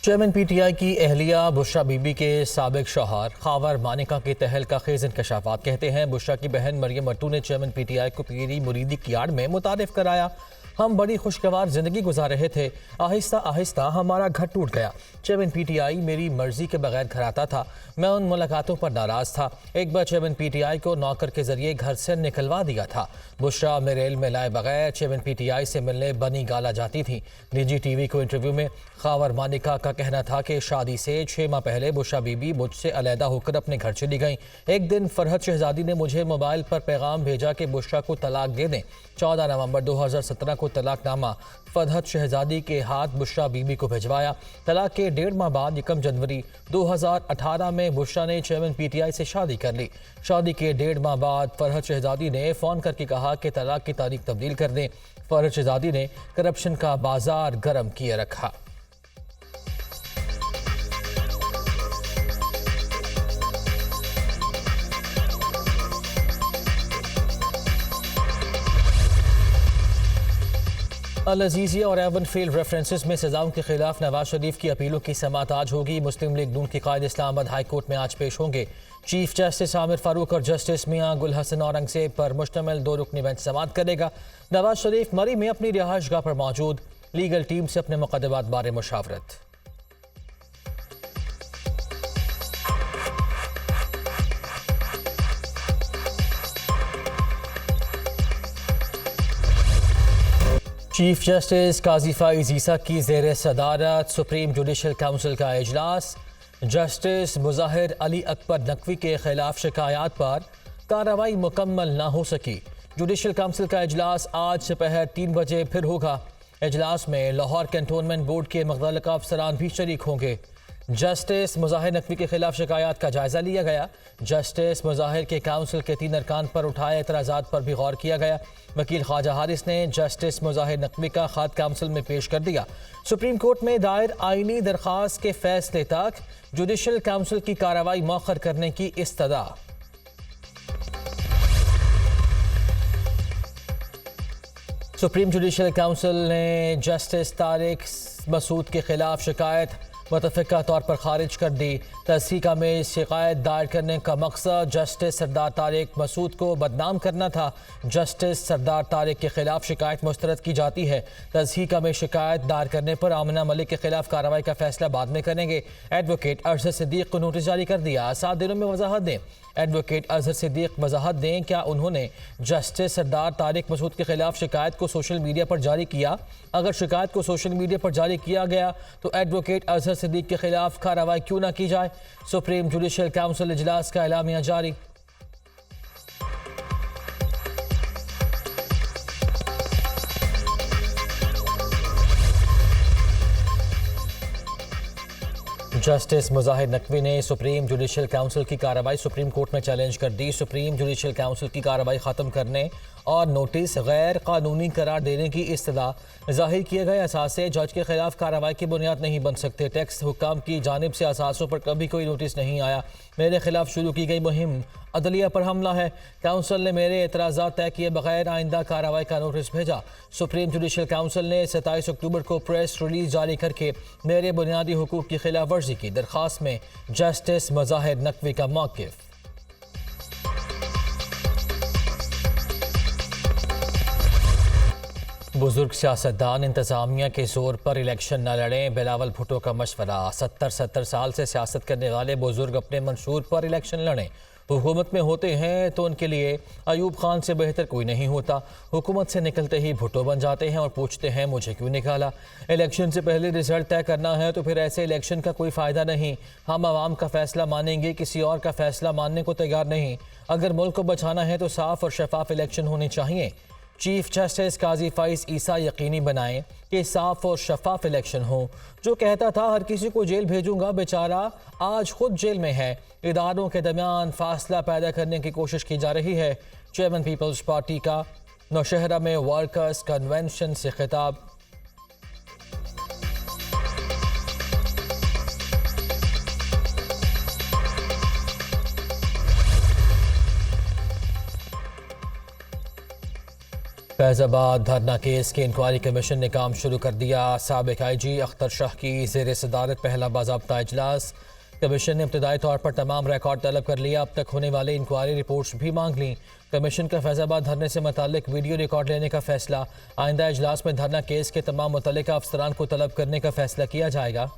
Chairman PTI की अहलिया बुशरा बीबी के साबिक शौहर खावर मानिका के तहलका खेज इंकशाफात कहते हैं बुशरा की बहन मरियम अट्टू ने चेयरमैन पीटीआई को पीरी मुरीदी की आड़ में मुतारिफ कराया। हम बड़ी खुशगवार जिंदगी गुजार रहे थे, आहिस्ता आहिस्ता हमारा घर टूट गया। चेयरमैन पीटीआई मेरी मर्जी के बगैर घर आता था, मैं उन मुलाकातों पर नाराज था। एक बार चेयरमैन पीटीआई को नौकर के जरिए घर से निकलवा दिया था। बुशरा मेरे इल्म में लाए बगैर चेयरमैन पीटीआई से मिलने बनी गाला जाती थी। निजी टीवी को इंटरव्यू में खावर मानिका का कहना था कि शादी से 6 माह पहले बुशरा बीबी मुझसे अलहदा होकर अपने घर चली गईं। एक दिन फरहत शहजादी ने मुझे मोबाइल पर पैगाम भेजा कि बुशरा को तलाक दे दें। 14 नवंबर 2017 को तलाकनामा फरहत शहजादी के हाथ बुशरा बीबी को भिजवाया। तलाक के 1.5 माह बाद 1 जनवरी 2018 में बुशरा ने चेयरमैन पीटीआई से शादी कर ली। शादी के 1.5 माह बाद फरहत शहजादी ने फ़ोन करके कहा कि तलाक की तारीख तब्दील कर दें। फरहत शहजादी ने करप्शन का बाजार गर्म किए रखा। अल अजीज़िया और एवनफील्ड रेफरेंसेस में सज़ाओं के खिलाफ नवाज शरीफ की अपीलों की समाअत आज होगी। मुस्लिम लीग नून के कायद इस्लामाबाद हाई कोर्ट में आज पेश होंगे। चीफ जस्टिस आमिर फारूक और जस्टिस मियां गुल हसन औरंगजेब पर मुश्तमिल 2 रुकनी बेंच समाअत करेगा। नवाज शरीफ मरी में अपनी रिहाइशगाह पर मौजूद, लीगल टीम से अपने मुकदमात बारे मुशावरत। चीफ जस्टिस काजी फाइज ईसा की ज़ेर सदारत सुप्रीम जुडिशल काउंसिल का इजलास। जस्टिस मुज़ाहिर अली अकबर नकवी के खिलाफ शिकायत पर कार्रवाई मुकम्मल न हो सकी। जुडिशल काउंसिल का इजलास आज दोपहर 3 बजे फिर होगा। इजलास में लाहौर कैंटोनमेंट बोर्ड के मुतल्लिक़ अफसरान भी शरीक होंगे। जस्टिस मुज़ाहिर नकवी के खिलाफ शिकायत का जायज़ा लिया गया। जस्टिस मुज़ाहिर के काउंसिल के 3 अरकान पर उठाए एतराज़ात पर भी गौर किया गया। वकील ख्वाजा हारिस ने जस्टिस मुज़ाहिर नकवी का ख़त काउंसिल में पेश कर दिया। सुप्रीम कोर्ट में दायर आइनी दरख्वास्त के फैसले तक जुडिशल काउंसिल की कार्रवाई मौखर करने की इस्तदा। सुप्रीम जुडिशल काउंसिल ने जस्टिस तारिक मसूद के खिलाफ शिकायत मुतफ़िका तौर पर खारिज कर दी। तहसीका में शिकायत दायर करने का मकसद जस्टिस सरदार तारिक मसूद को बदनाम करना था। जस्टिस सरदार तारिक के खिलाफ शिकायत मुस्तरद की जाती है। तहसीका में शिकायत दायर करने पर आमिना मलिक के खिलाफ कार्रवाई का फैसला बाद में करेंगे। एडवोकेट अजहर सिद्दीक को नोटिस जारी कर दिया। 7 दिनों में वजाहत दें। एडवोकेट अजहर सिद्दीक वजाहत दें, क्या उन्होंने जस्टिस सरदार तारिक मसूद के खिलाफ शिकायत को सोशल मीडिया पर जारी किया? अगर शिकायत को सोशल मीडिया पर जारी किया गया तो एडवोकेट अजहर सिद्दीक के खिलाफ कार्रवाई क्यों ना की जाए? सुप्रीम जुडिशल काउंसिल इजलास का एलामिया जारी। जस्टिस मुज़ाहिर नकवी ने सुप्रीम जुडिशल काउंसिल की कार्रवाई सुप्रीम कोर्ट में चैलेंज कर दी। सुप्रीम जुडिशल काउंसिल की कार्रवाई ख़त्म करने और नोटिस गैर कानूनी करार देने की इस्तदा जाहिर किए गए असासे जज के खिलाफ कार्रवाई की बुनियाद नहीं बन सकते। टैक्स हुक्काम की जानिब से असासों पर कभी कोई नोटिस नहीं आया। मेरे खिलाफ शुरू की गई मुहिम अदलिया पर हमला है। काउंसिल ने मेरे एतराज़ात तय किए बगैर आइंदा कार्रवाई का नोटिस भेजा। सुप्रीम जुडिशल काउंसिल ने 27 अक्टूबर को प्रेस रिलीज जारी करके मेरे बुनियादी हुकूक की खिलाफ वर्जी की। दरख्वास्त में जस्टिस मुज़ाहिर नकवी का मौक़िफ़। बुजुर्ग सियासतदान इंतज़ामिया के जोर पर इलेक्शन न लड़ें, बिलावल भुट्टो का मशवरा। 70 साल से सियासत करने वाले बुजुर्ग अपने मंशूर पर इलेक्शन लड़ें। हुकूमत में होते हैं तो उनके लिए अयूब खान से बेहतर कोई नहीं होता। हुकूमत से निकलते ही भुट्टो बन जाते हैं और पूछते हैं मुझे क्यों निकाला। इलेक्शन से पहले रिजल्ट तय करना है तो फिर ऐसे इलेक्शन का कोई फ़ायदा नहीं। हम आवाम का फ़ैसला मानेंगे, किसी और का फ़ैसला मानने को तैयार नहीं। अगर मुल्क को बचाना है तो साफ़ और शफाफ इलेक्शन होने चाहिए। चीफ जस्टिस काजी फाइज ईसा यकीनी बनाएं कि साफ और शफाफ इलेक्शन हो। जो कहता था हर किसी को जेल भेजूंगा, बेचारा आज खुद जेल में है। इदारों के दरमियान फासला पैदा करने की कोशिश की जा रही है। चेयरमैन पीपल्स पार्टी का नौशहरा में वर्कर्स कन्वेंशन से खिताब। फैजाबाद धरना केस के इंक्वायरी कमीशन ने काम शुरू कर दिया। साबिक IG अख्तर शाह की ज़ेर सदारत पहला बाज़ाब्ता इजलास। कमीशन ने इब्तदाई तौर पर तमाम रिकॉर्ड तलब कर लिया। अब तक होने वाले इंक्वायरी रिपोर्ट्स भी मांग ली। कमीशन का फैजाबाद धरने से मुताल्लिक वीडियो रिकॉर्ड लेने का फैसला। आइंदा इजलास में धरना केस के तमाम मुतल्लिका अफसरान को तलब करने का फैसला किया जाएगा।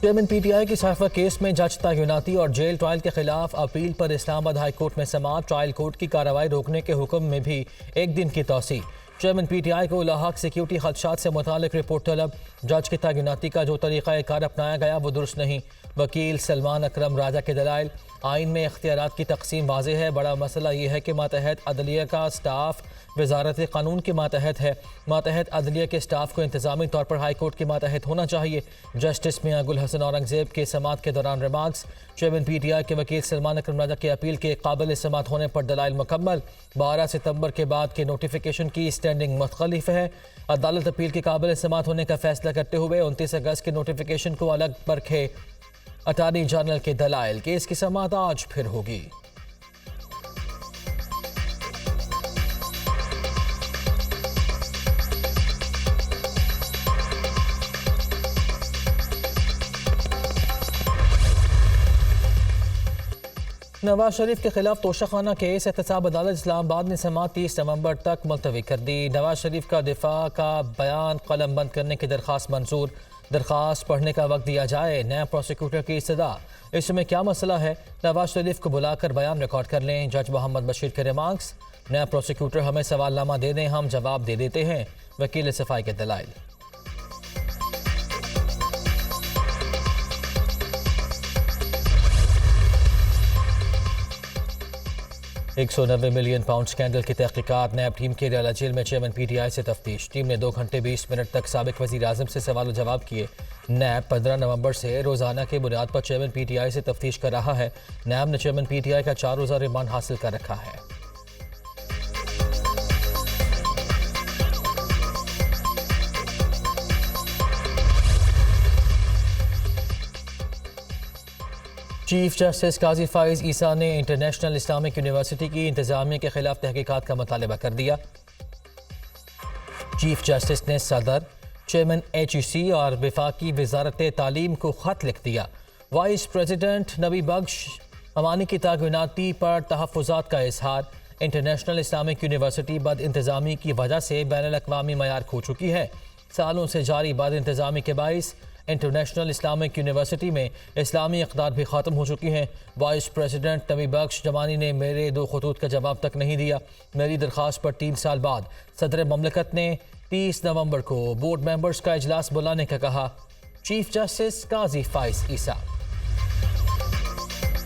चेयरमैन PTI की साइफर केस में जज तैनाती और जेल ट्रायल के खिलाफ अपील पर इस्लामाबाद हाई कोर्ट में समाअत। ट्रायल कोर्ट की कार्रवाई रोकने के हुक्म में भी एक दिन की तौसी। चेयरमैन PTI को लाहक सिक्योरिटी खदशात से मुतालिक रिपोर्ट तलब। जज की तैनाती का जो तरीक़ा कार अपनाया गया वो दुरुस्त नहीं। वकील सलमान अकरम राजा के दलाइल। आइन में इख्तियारात की तकसीम वाज़ेह है। बड़ा मसला ये है कि मातहत अदलिया का स्टाफ वजारत कानून के मातहत है। मातहत अदलिया के स्टाफ को इंतजामी तौर पर हाई कोर्ट के मातहत होना चाहिए। जस्टिस मियां गुल हसन औरंगजेब के समात के दौरान रिमार्क्स। चेयरमैन PTI के वकील सलमान अकरम राजा की अपील के काबिल समात होने पर दलाइल मुकम्मल। 12 सितंबर के बाद के नोटिफिकेशन की स्टैंडिंग मुख्तलिफ है। अदालत अपील के काबिल समात होने का फैसला करते हुए 29 अगस्त के नोटिफिकेशन को अलग परखे। अटॉर्नी जनरल के दलाइल। केस की समात आज फिर होगी। नवाज शरीफ के खिलाफ तोशाखाना केस एहतसाब अदालत इस्लामाबाद ने समाअत 30 नवंबर तक मुलतवी कर दी। नवाज शरीफ का दिफा का बयान कलम बंद करने की दरख्वास्त मंजूर। दरख्वास्त पढ़ने का वक्त दिया जाए। नया प्रोसिक्यूटर की इस्तदा। इसमें क्या मसला है? नवाज शरीफ को बुलाकर बयान रिकॉर्ड कर लें। जज मोहम्मद बशीर के रिमार्क्स। नया प्रोसिक्यूटर हमें सवालनामा दे दें, हम जवाब दे देते हैं। वकील सफाई के दलाइल। 190 मिलियन पाउंड स्कैंडल की तहकीकात। नैब टीम के रियाला जेल में चेयरमैन PTI से तफ्तीश। टीम ने 2 घंटे 20 मिनट तक साबिक वज़ीर आज़म से सवाल जवाब किए। नैब 15 नवंबर से रोज़ाना की बुनियाद पर चेयरमैन PTI से तफ्तीश कर रहा है। नैब ने चेयरमैन PTI का 4 रोज़ा रिमांड हासिल कर रखा है। चीफ जस्टिस काजी फाइज ईसा ने इंटरनेशनल इस्लामिक यूनिवर्सिटी की इंतजामिया के खिलाफ तहकीकात का मुतालबा कर दिया। चीफ जस्टिस ने सदर, चेयरमैन HEC और वफाकी वजारत तालीम को खत लिख दिया। वाइस प्रेसिडेंट नबी बख्श अमानी की तैनाती पर तहफ़्फ़ुज़ात का इजहार। इंटरनेशनल इस्लामिक यूनिवर्सिटी बद इंतज़ामी की वजह से बैनुल अक़वामी मयार खो चुकी है। सालों से जारी बद इंतज़ामी के बाइस इंटरनेशनल इस्लामिक यूनिवर्सिटी में इस्लामी इक़दार भी ख़त्म हो चुकी हैं। वाइस प्रेसिडेंट नबी बख्श जमानी ने मेरे 2 खतूत का जवाब तक नहीं दिया। मेरी दरख्वास्त पर 3 साल बाद सदर ममलकत ने 30 नवंबर को बोर्ड मेंबर्स का इजलास बुलाने का कहा। चीफ जस्टिस काजी फाइज ईसा।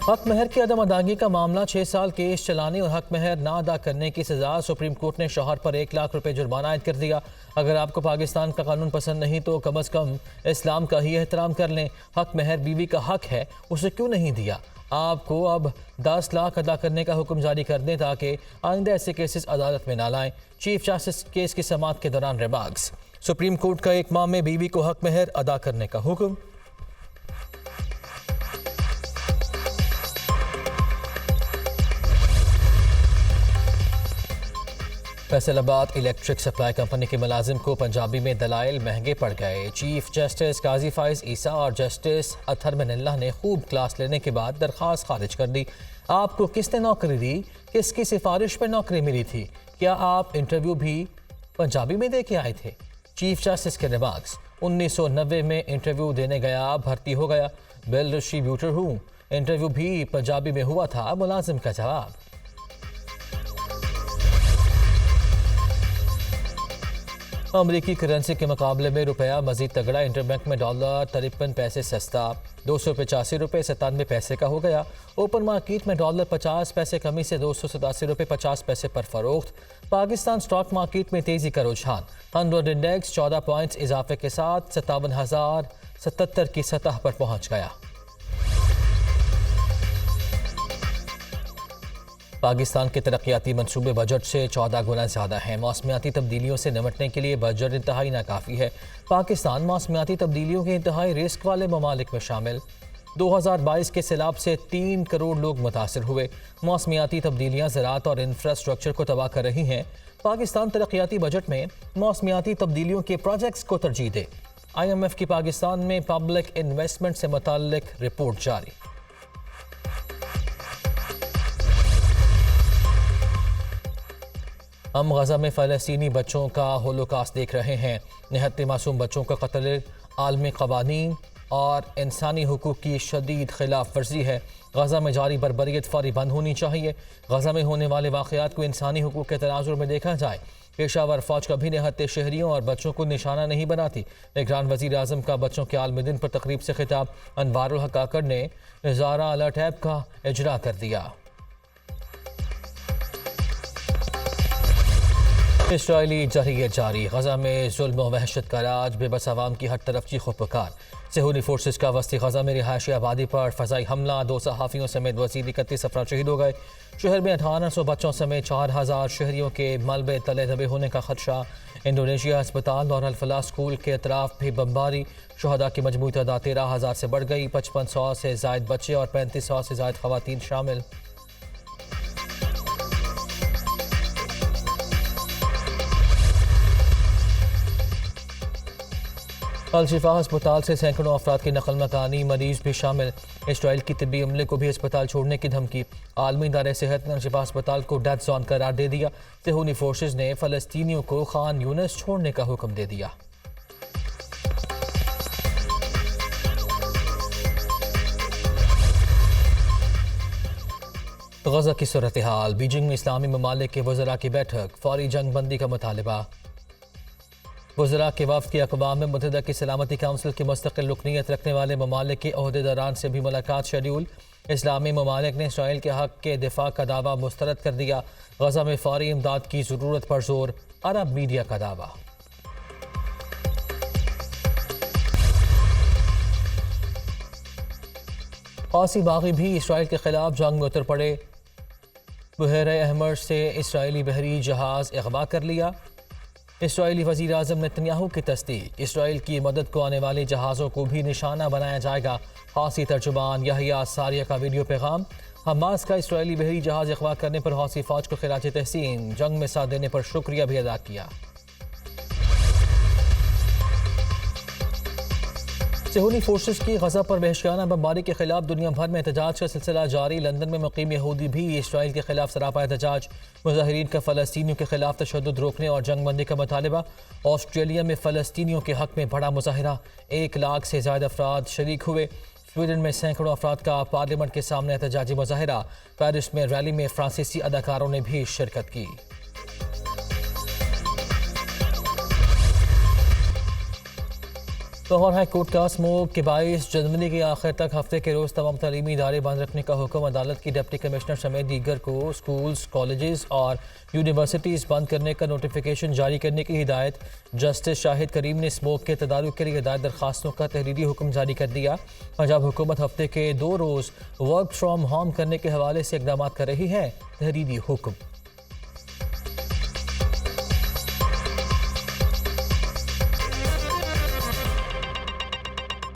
हक महर की अदम अदायगी का मामला 6 साल केस चलाने और हक महर ना अदा करने की सजा। सुप्रीम कोर्ट ने शौहर पर 1 लाख रुपए जुर्माना आयद कर दिया। अगर आपको पाकिस्तान का कानून पसंद नहीं तो कम अज़ कम इस्लाम का ही एहतराम कर लें। हक महर बीवी का हक है, उसे क्यों नहीं दिया? आपको अब 10 लाख अदा करने का हुक्म जारी कर दें ताकि आइंदा ऐसे केसेस अदालत में ना लाएं। चीफ जस्टिस केस की समाअत के दौरान रिमार्क्स। सुप्रीम कोर्ट का 1 माह में बीवी को हक महर अदा करने का हुक्म। फैसलाबाद इलेक्ट्रिक सप्लाई कंपनी के मुलाजिम को पंजाबी में दलाइल महंगे पड़ गए। चीफ जस्टिस काजी फाइज ईसा और जस्टिस अतहर मिनल्लाह ने खूब क्लास लेने के बाद दरख्वास्त खारिज कर दी। आपको किसने नौकरी दी? किसकी सिफारिश पर नौकरी मिली थी? क्या आप इंटरव्यू भी पंजाबी में दे के आए थे? चीफ जस्टिस के रिमार्क्स। 1990 में इंटरव्यू देने गया, भर्ती हो गया, बिल डिस्ट्रीब्यूटर हूँ। इंटरव्यू भी पंजाबी में हुआ था। मुलाजिम का जवाब। अमरीकी करेंसी के मुकाबले में रुपया मजीद तगड़ा। इंटरबैंक में डॉलर 53 पैसे सस्ता 285 रुपये 97 पैसे का हो गया। ओपन मार्केट में डॉलर 50 पैसे कमी से 287 रुपये 50 पैसे पर फरोख्त। पाकिस्तान स्टॉक मार्केट में तेजी का रुझान। 100 इंडेक्स 14 पॉइंट्स इजाफे के साथ 57,077 की सतह पर पहुंच गया। पाकिस्तान के तरक्याती मंसूबे बजट से 14 गुना ज़्यादा हैं। मौसमियाती तब्दीलियों से निपटने के लिए बजट इंतहाई नाकाफ़ी है। पाकिस्तान मौसमियाती तब्दीलियों के इंतहाई रिस्क वाले ममालिक में शामिल। 2022 के सैलाब से 3 करोड़ लोग मुतासिर हुए। मौसमियाती तब्दीलियां ज़राअत और इंफ्रास्ट्रक्चर को तबाह कर रही हैं। पाकिस्तान तरक्याती बजट में मौसमियाती तब्दीलियों के प्रोजेक्ट्स को तरजीह दे। IMF की पाकिस्तान में पब्लिक इन्वेस्टमेंट से मुताल्लिक रिपोर्ट जारी। हम गजा में फ़लस्तीनी बच्चों का होलोकास्ट देख रहे हैं। निहत्ते मासूम बच्चों का कत्ल आलमी क़वानीन और इंसानी हुकूक की शदीद खिलाफ वर्जी है। गजा में जारी बर्बरियत फौरी बंद होनी चाहिए। गजा में होने वाले वाक़यात को इंसानी हुकूक के तनाजुर में देखा जाए। पेशावर फ़ौज कभी निहत्ते शहरियों और बच्चों को निशाना नहीं बनाती। निगरान वज़ीर आज़म का बच्चों के आलमी दिन पर तकरीब से खिताब। अनवारुल हक काकड़ ने ज़ारा अलर्ट ऐप का इजरा कर दिया। इसराइली जहरीत जारी। गजा में जुल्म व वहशत का राज, बेबस आवाम की हर तरफ चीखो पुकार। सेहूनी फोर्सेस का वस्ती गजा में रिहायशी आबादी पर फ़ज़ाई हमला, 2 सहाफ़ियों समेत वज़ीर 31 अफराद शहीद हो गए। शहर में 1800 बच्चों समेत 4000 शहरियों के मलबे तले दबे होने का खदशा। इंडोनेशिया अस्पताल और अल-फलाह स्कूल के अतराफ भी बमबारी। शुहदा की मजमूई तादाद 13,000 से बढ़ गई। 5500 से ज़ायद बच्चे और 3500 से ज़ायद ख़वातीन शामिल। अल-शिफा अस्पताल से सैकड़ों अफराद की नकल मकानी, मरीज भी शामिल। इसराइल की तिब्बी अमले को भी अस्पताल छोड़ने की धमकी। आलमी इदारे सेहत ने अल-शिफा अस्पताल को डेथ जोन करार दे दिया। सेहूनी फोर्सेज ने फ़लस्तीनियों को खान यूनिस छोड़ने का हुक्म दे दिया। गजा की सूरत हाल। बीजिंग में इस्लामी ममालिक के वज़रा की बैठक, फौरी जंग बंदी का मुतालबा। वज़रा के वफ़द की अक़वाम मुत्तहिदा की सलामती काउंसिल की मुस्तक़िल रुकनीत रखने वाले ममालिक के अहदेदारान से भी मुलाकात शेड्यूल। इस्लामी ममालिक ने इसराइल के हक़ के दिफा का दावा मुस्तरद कर दिया। गजा में फ़ौरी इमदाद की ज़रूरत पर जोर, अरब मीडिया का दावा। हौसी बागी भी इसराइल के खिलाफ जंग में उतर पड़े। बहर अहमर से इसराइली बहरी जहाज़ अगवा कर लिया। इसराइली वज़ीर आज़म नेतन्याहू की तस्दीक। इसराइल की मदद को आने वाले जहाज़ों को भी निशाना बनाया जाएगा। हौसी तर्जुमान याहिया सारिया का वीडियो पैगाम। हमास का इसराइली बहरी जहाज़ अगवा करने पर हौसी फ़ौज को खिराज तहसीन, जंग में साथ देने पर शुक्रिया भी अदा किया। सेहूनी फोर्सेस की गजा पर वहशियाना बमबारी के खिलाफ दुनिया भर में एहतजाज का सिलसिला जारी। लंदन में मुकीम यहूदी भी इसराइल के खिलाफ सरापा एहतजाज। मुजाहिरीन का फ़लस्तीनियों के खिलाफ तशद्दुद रोकने और जंग बंदी का मुतालबा। ऑस्ट्रेलिया में फ़लस्तीनियों के हक़ में बड़ा मुजाहिरा, 1 लाख से ज़्यादा अफराद शरीक हुए। स्वीडन में सैकड़ों अफराद का पार्लियामेंट के सामने एहतजाजी मुजाहिरा। पेरिस में रैली में फ्रांसीसी अदाकारों ने भी शिरकत की। लाहौर हाई कोर्ट का स्मोक के 22 जनवरी के आखिर तक हफ्ते के रोज़ तमाम तालीमी इदारे बंद रखने का हुक्म। अदालत की डिप्टी कमिश्नर समेत दीगर को स्कूल्स, कॉलेजेस और यूनिवर्सिटीज़ बंद करने का नोटिफिकेशन जारी करने की हिदायत। जस्टिस शाहिद करीम ने स्मोक के तदारुक के लिए हिदायत दरखास्तों का तहरीरी हुक्म जारी कर दिया। पंजाब हुकूमत हफ्ते के 2 रोज़ वर्क फ्राम होम करने के हवाले से इकदाम कर रही है। तहरीरी हुक्म